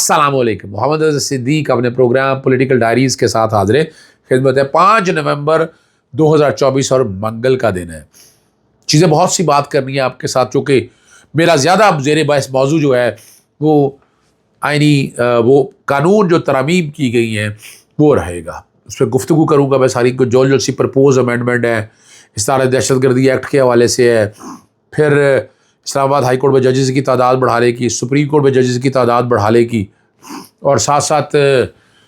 अस्सलाम वालेकुम। मोहम्मद रज़ा सिद्दीक अपने प्रोग्राम पॉलिटिकल डायरीज़ के साथ हाजिर खिदमत है। 5 नवंबर 2024 और मंगल का दिन है। चीज़ें बहुत सी बात करनी है आपके साथ, चूँकि मेरा ज़्यादा अब ज़ेर बहस मौजू जो है वो आइनी वो कानून जो तरमीम की गई हैं वो रहेगा, उस पर गुफ्तगू करूँगा मैं सारी। को जो सी प्रपोज अमेंडमेंट है, इस्तार दहशतगर्दी एक्ट के हवाले से है, फिर इस्लामाबाद हाई कोर्ट में जजेस की तादाद बढ़ाने की, सुप्रीम कोर्ट में जजेस की तादाद बढ़ाने की, और साथ साथ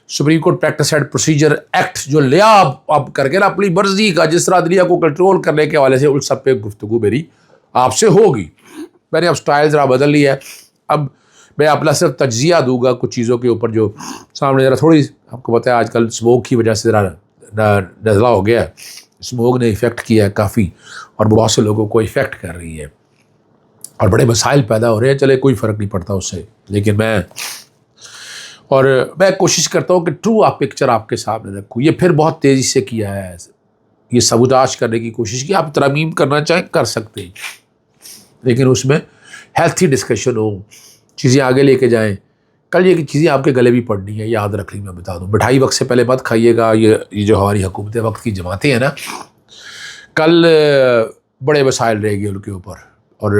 supreme court practice and procedure act जो लिया अब करके ना अपनी मर्जी का जिस तरह अदलिया को कंट्रोल करने के हवाले से, उन सब पे गुफ्तगू मेरी आपसे होगी। मैंने अब स्टाइल ज़रा बदल लिया है। अब मैं अपना सिर्फ तज्जिया दूंगा कुछ चीज़ों के ऊपर जो सामने ज़रा थोड़ी, आपको पता है आजकल स्मोक की वजह से ज़रा नज़ला हो गया है। स्मोक ने इफ़ेक्ट किया है काफ़ी, और बहुत से लोगों को इफ़ेक्ट कर रही है और बड़े मसाइल पैदा हो रहे हैं। चले कोई फ़र्क नहीं पड़ता उससे, लेकिन मैं कोशिश करता हूँ कि ट्रू आप पिक्चर आपके सामने रखूँ। ये फिर बहुत तेज़ी से किया है, ये सबूताज करने की कोशिश की। आप तरमीम करना चाहें कर सकते हैं, लेकिन उसमें हेल्थी डिस्कशन हो, चीज़ें आगे लेके जाएं। कल ये चीज़ें आपके गले भी पड़नी है, याद रख ली। मैं बता दूँ, मिठाई वक्त से पहले मत खाइएगा। ये जो हमारी हुकूमत वक्त की जमातें हैं ना, कल बड़े मसाइल रहेंगे उनके ऊपर। और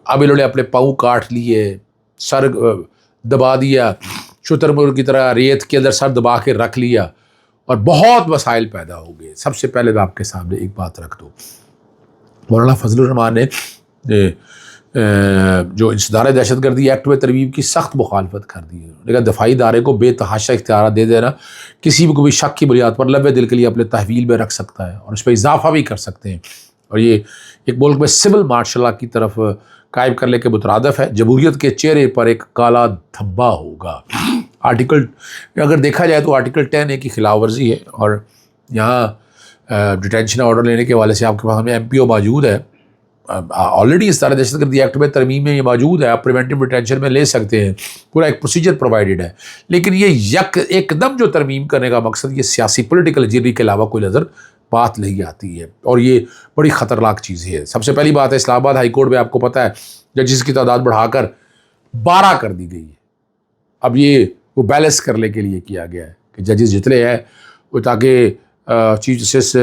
अब इन्होंने अपने पाँव काट लिए, सर दबा दिया, शुतुरमुर्ग की तरह रेत के अंदर सर दबा के रख लिया, और बहुत मसाइल पैदा हो गए। सबसे पहले मैं आपके सामने एक बात रख दूँ, मौलाना फजलुर रहमान ने जो इंसदार दहशतगर्दी एक्ट में तरमीम की सख्त मुखालफत कर दी है। उन्होंने कहा दफाई इदारे को बेतहाशा इख्तियार दे देना किसी भी को भी शक की बुनियाद पर लबे दिल के लिए अपने तहवील में रख सकता है, और उस पर इजाफा भी कर सकते हैं। और ये एक मुल्क में सिविल मार्शल लॉ की तरफ कायम करने के मुतरादफ है। जमहूरियत के चेहरे पर एक काला धब्बा होगा। आर्टिकल अगर देखा जाए तो आर्टिकल 10A की खिलाफ वर्जी है, और यहाँ डिटेंशन ऑर्डर लेने के हवाले से आपके पास हमें MPO मौजूद है। ऑलरेडी इस तरह दहशतगर्दी एक्ट में तरमीम में ये मौजूद है, आप प्रिवेंटिव डिटेंशन में ले सकते हैं, पूरा एक प्रोसीजर प्रोवाइडेड है। लेकिन ये एकदम जो तरमीम करने का मकसद, ये सियासी पॉलिटिकल इंजीनियरिंग के अलावा कोई नज़र बात नहीं आती है, और ये बड़ी ख़तरनाक चीज़ है। सबसे पहली बात है, इस्लामाबाद हाई कोर्ट में आपको पता है जजेस की तादाद बढ़ाकर 12 कर दी गई है। अब ये वो बैलेंस करने के लिए किया गया है कि जजेस जितने हैं वो, ताकि चीफ जस्टिस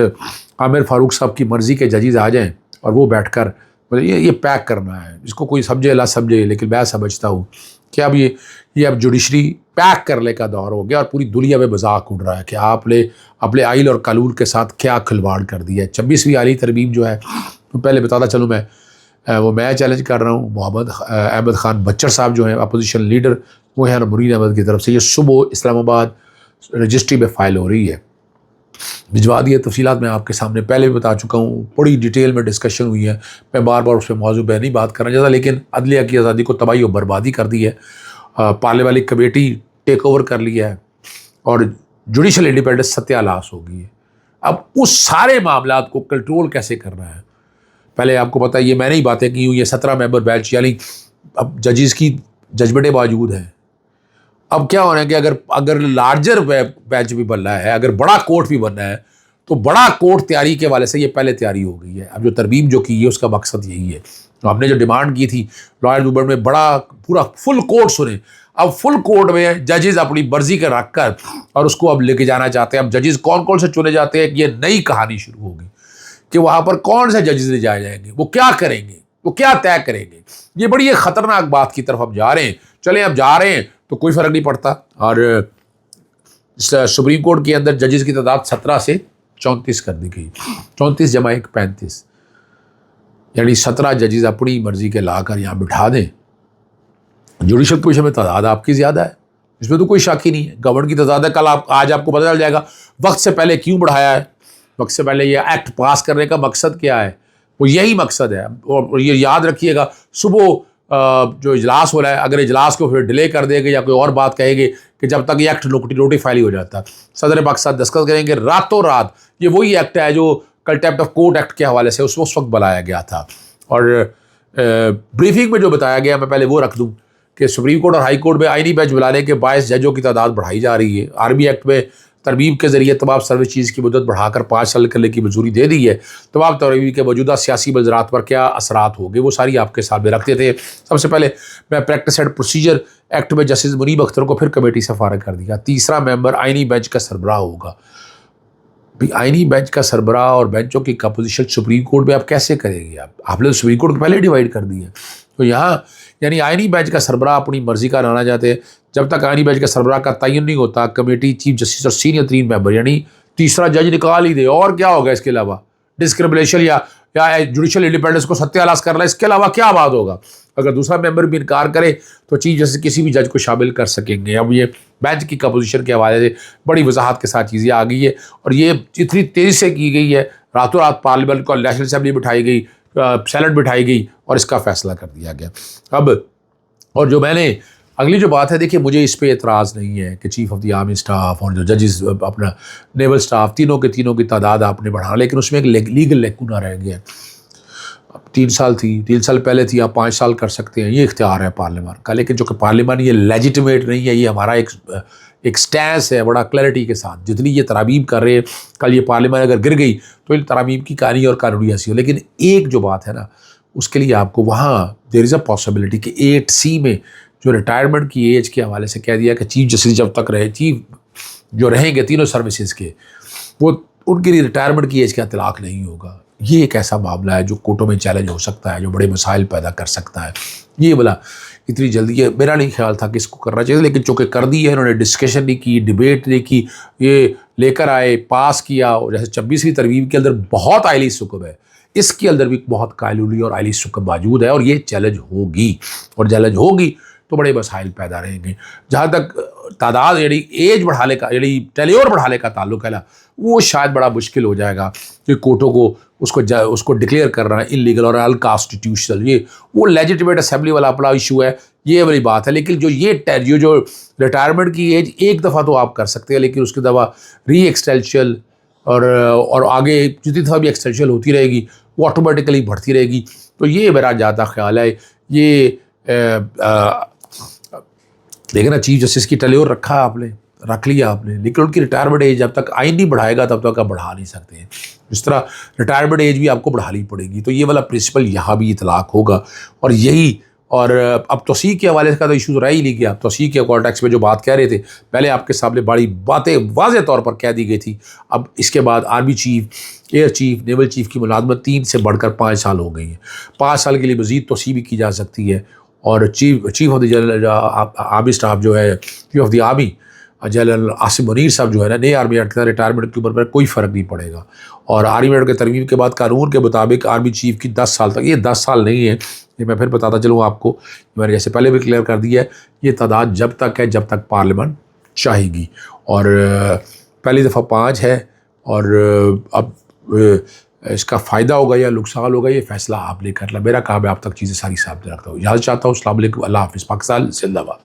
आमिर फारूक साहब की मर्ज़ी के जजेस आ जाएं और वो बैठकर मतलब ये पैक करना है। इसको कोई समझे ला समझे, लेकिन मैं समझता हूँ कि अब ये अब जुडिशरी पैक करने का दौर हो गया, और पूरी दुनिया में मजाक उड़ रहा है कि आपने अपने आइल और कानून के साथ क्या खिलवाड़ कर दिया है। 26वीं आली तरमीम जो है, तो पहले बताता चलूँ मैं चैलेंज कर रहा हूँ। मोहम्मद अहमद खान बच्चर साहब जो हैं अपोजिशन लीडर, वो हैं मुरीन अहमद की तरफ से, ये सुबह इस्लामाबाद रजिस्ट्री में फ़ाइल हो रही है। भिजवा दिए, तफसीलात मैं आपके सामने पहले भी बता चुका हूँ, बड़ी डिटेल में डिस्कशन हुई है। मैं बार बार उस पर मौजू पर नहीं बात करना चाहता, लेकिन अदलिया की आज़ादी को तबाही और बर्बादी कर दी है। पालने वाली कमेटी टेक ओवर कर लिया है, और जुडिशल इंडिपेंडेंस सत्यानाश हो गई है। अब उस सारे मामला को कंट्रोल कैसे करना है, पहले आपको पता है, ये मैंने ही बातें की हुई है। 17 मेंबर बेंच, यानी अब जजेस की जजमेंटें मौजूद हैं। अब क्या होना है कि अगर लार्जर बेंच भी बनना है, अगर बड़ा कोर्ट भी बनना है, तो बड़ा कोर्ट तैयारी के वाले से ये पहले तैयारी हो गई है। अब जो तरमीम जो की है उसका मकसद यही है। तो हमने जो डिमांड की थी लॉयर मूवमेंट में, बड़ा पूरा फुल कोर्ट सुने। अब फुल कोर्ट में जजेस अपनी मर्जी के रख कर और उसको अब लेके जाना चाहते हैं। अब जजेस कौन कौन से चुने जाते हैं, ये नई कहानी शुरू होगी कि वहाँ पर कौन से जजेस ले जाए जाएंगे, वो क्या करेंगे, वो क्या तय करेंगे। ये बड़ी एक ख़तरनाक बात की तरफ हम जा रहे हैं। चलें अब जा रहे हैं तो कोई फ़र्क नहीं पड़ता। और सुप्रीम कोर्ट के अंदर जजेस की तादाद 17 से 34 कर दी गई। 34 + 1 35, यानी 17 जजेस अपनी मर्जी के ला कर यहाँ बिठा दें। जुडिशल कमीशन में तादाद आपकी ज़्यादा है, इसमें तो कोई शक ही नहीं है। गवर्नमेंट की तादाद है, आज आपको पता चल जाएगा वक्त से पहले क्यों बढ़ाया है। वक्त से पहले ये एक्ट पास करने का मकसद क्या है, वो यही मकसद है। और ये याद रखिएगा, सुबह जो इजलास हो रहा है, अगर इजलास को फिर डिले कर देंगे या कोई और बात कहेंगे कि जब तक ये एक्ट नोटिफाई हो जाता, सदर पाक साथ दस्तखत करेंगे रातों रात। ये वही एक्ट है जो कंटेम्प्ट ऑफ कोर्ट एक्ट के हवाले से उस वक्त बनाया गया था। और ब्रीफिंग में जो बताया गया, मैं पहले वो रख दूँ कि सुप्रीम कोर्ट और हाई कोर्ट में आईनी बेंच बुलाने के 22 जजों की तादाद बढ़ाई जा रही है। आर्मी एक्ट में ترمیم کے ذریعے تمام سروس چیز کی مدت بڑھا کر 5 سال کرنے کی منظوری دے دی ہے، تمام ترمیم کے موجودہ سیاسی منظرات پر کیا اثرات ہوں گے، وہ ساری آپ کے سامنے رکھتے تھے۔ سب سے پہلے میں پریکٹس اینڈ پروسیجر ایکٹ میں جسٹس منیب اختر کو پھر کمیٹی سے فارغ کر دیا۔ تیسرا ممبر آئینی بینچ کا سربراہ ہوگا۔ آئینی بینچ کا سربراہ اور بینچوں کی کمپوزیشن سپریم کورٹ میں آپ کیسے کریں گے؟ آپ نے سپریم کورٹ کو پہلے ڈیوائڈ کر دی ہے، تو یہاں یعنی آئینی بینچ کا سربراہ اپنی مرضی کا لانا چاہتے ہیں۔ جب تک آئینی بینچ کے سربراہ کا تعین نہیں ہوتا، کمیٹی چیف جسٹس اور سینئر 3 ممبر یعنی تیسرا جج نکال ہی دے، اور کیا ہوگا اس کے علاوہ؟ ڈسکرمنیشن یا جوڈیشل انڈیپینڈنس کو ستیہ ناش کرنا، اس کے علاوہ کیا بات ہوگا؟ اگر دوسرا ممبر بھی انکار کرے تو چیف جسٹس کسی بھی جج کو شامل کر سکیں گے۔ اب یہ بینچ کی کمپوزیشن کے حوالے سے بڑی وضاحت کے ساتھ چیزیں آ گئی ہے، اور یہ اتنی تیزی سے کی گئی ہے، راتوں رات پارلیمنٹ کو نیشنل اسمبلی بٹھائی گئی، سینٹ بٹھائی گئی اور اس کا فیصلہ کر دیا گیا۔ اب اور جو میں نے اگلی جو بات ہے، دیکھیے مجھے اس پہ اعتراض نہیں ہے کہ chief of the army staff اور جو ججز اپنا نیول اسٹاف تینوں کی تعداد آپ نے بڑھا، لیکن اس میں ایک لیگل لیکونہ رہ گیا۔ اب 3 سال تھی، 3 سال پہلے تھی، آپ 5 سال کر سکتے ہیں، یہ اختیار ہے پارلیمان کا، لیکن جو کہ پارلیمان یہ لیجیٹمیٹ نہیں ہے، یہ ہمارا ایک سٹینس ہے بڑا کلیئرٹی کے ساتھ۔ جتنی یہ ترامیم کر رہے ہیں، کل یہ پارلیمان اگر گر گئی تو ان ترامیم کی کہانی اور قانونی حیثیت ہو، لیکن ایک جو بات ہے نا، اس کے لیے آپ کو وہاں دیر از اے پاسبلٹی کہ 8C میں جو ریٹائرمنٹ کی ایج کے حوالے سے کہہ دیا کہ چیف جسٹس جب تک رہے، چیف جو رہیں گے تینوں سروسز کے، وہ ان کے لیے ریٹائرمنٹ کی ایج کا اطلاق نہیں ہوگا۔ یہ ایک ایسا معاملہ ہے جو کورٹوں میں چیلنج ہو سکتا ہے، جو بڑے مسائل پیدا کر سکتا ہے۔ یہ بلا اتنی جلدی ہے، میرا نہیں خیال تھا کہ اس کو کرنا چاہیے، لیکن چونکہ کر دی ہے، انہوں نے ڈسکشن نہیں کی، ڈیبیٹ نہیں کی، یہ لے کر آئے، پاس کیا۔ اور جیسے 26ویں ترمیم کے اندر بہت آئلی سکم ہے، اس کے اندر بھی بہت قائلولی اور آئلی سکم موجود ہے، اور یہ چیلنج ہوگی، اور چیلنج ہوگی تو بڑے مسائل پیدا رہیں گے۔ جہاں تک تعداد یعنی ایج بڑھانے کا یعنی ٹیلیور بڑھانے کا تعلق ہے نا، وہ شاید بڑا مشکل ہو جائے گا کہ کورٹوں کو اس کو ڈکلیئر کرنا انلیگل اور انکانسٹیٹیوشنل۔ یہ وہ لیجیٹمیٹ اسمبلی والا اپنا ایشو ہے، یہ والی بات ہے۔ لیکن جو ریٹائرمنٹ کی ایج ایک دفعہ تو آپ کر سکتے ہیں، لیکن اس کے دفعہ ری ایکسٹینشن اور آگے جتنی دفعہ بھی ایکسٹینشن ہوتی رہے گی وہ آٹومیٹکلی بڑھتی رہے گی۔ تو یہ میرا زیادہ خیال ہے، یہ دیکھیں نا، چیف جسٹس کی ٹیلیور رکھ لیا آپ نے، لیکن ان کی ریٹائرمنٹ ایج جب تک آئین نہیں بڑھائے گا تب تک آپ بڑھا نہیں سکتے ہیں۔ اس طرح ریٹائرمنٹ ایج بھی آپ کو بڑھانی پڑے گی، تو یہ والا پرنسپل یہاں بھی اطلاق ہوگا۔ اور یہی اور اب توثیق کے حوالے کا تو ایشو تو رہ ہی نہیں گیا۔ توثیق کے کانٹیکس میں جو بات کہہ رہے تھے، پہلے آپ کے سامنے بڑی باتیں واضح طور پر کہہ دی گئی تھی، اب اس کے بعد army chief, air chief, naval chief کی ملازمت 3 سے بڑھ کر 5 سال ہو گئی ہے۔ 5 سال کے لیے مزید توسیع بھی کی جا سکتی ہے، اور chief of the general army staff جو ہے، chief of the army general Asim Munir صاحب جو ہے نا، نئے آرمی ایکٹ کے ریٹائرمنٹ کی عمر پر کوئی فرق نہیں پڑے گا۔ اور آرمی ایکٹ کے ترمیم کے بعد قانون کے مطابق آرمی چیف کی 10 سال تک، یہ 10 سال نہیں ہے، یہ میں پھر بتاتا چلوں آپ کو، میں نے جیسے پہلے بھی کلیئر کر دیا ہے، یہ تعداد جب تک ہے جب تک پارلیمنٹ چاہے گی، اور پہلی دفعہ 5 ہے، اور اب اس کا فائدہ ہوگا یا نقصان ہوگا یہ فیصلہ آپ نے کرنا۔ میرا کام ہے آپ تک چیزیں ساری سامنے رکھتا ہوں۔ اجازت چاہتا ہوں، السلام علیکم، اللہ حافظ، پاکستان زندہ باد۔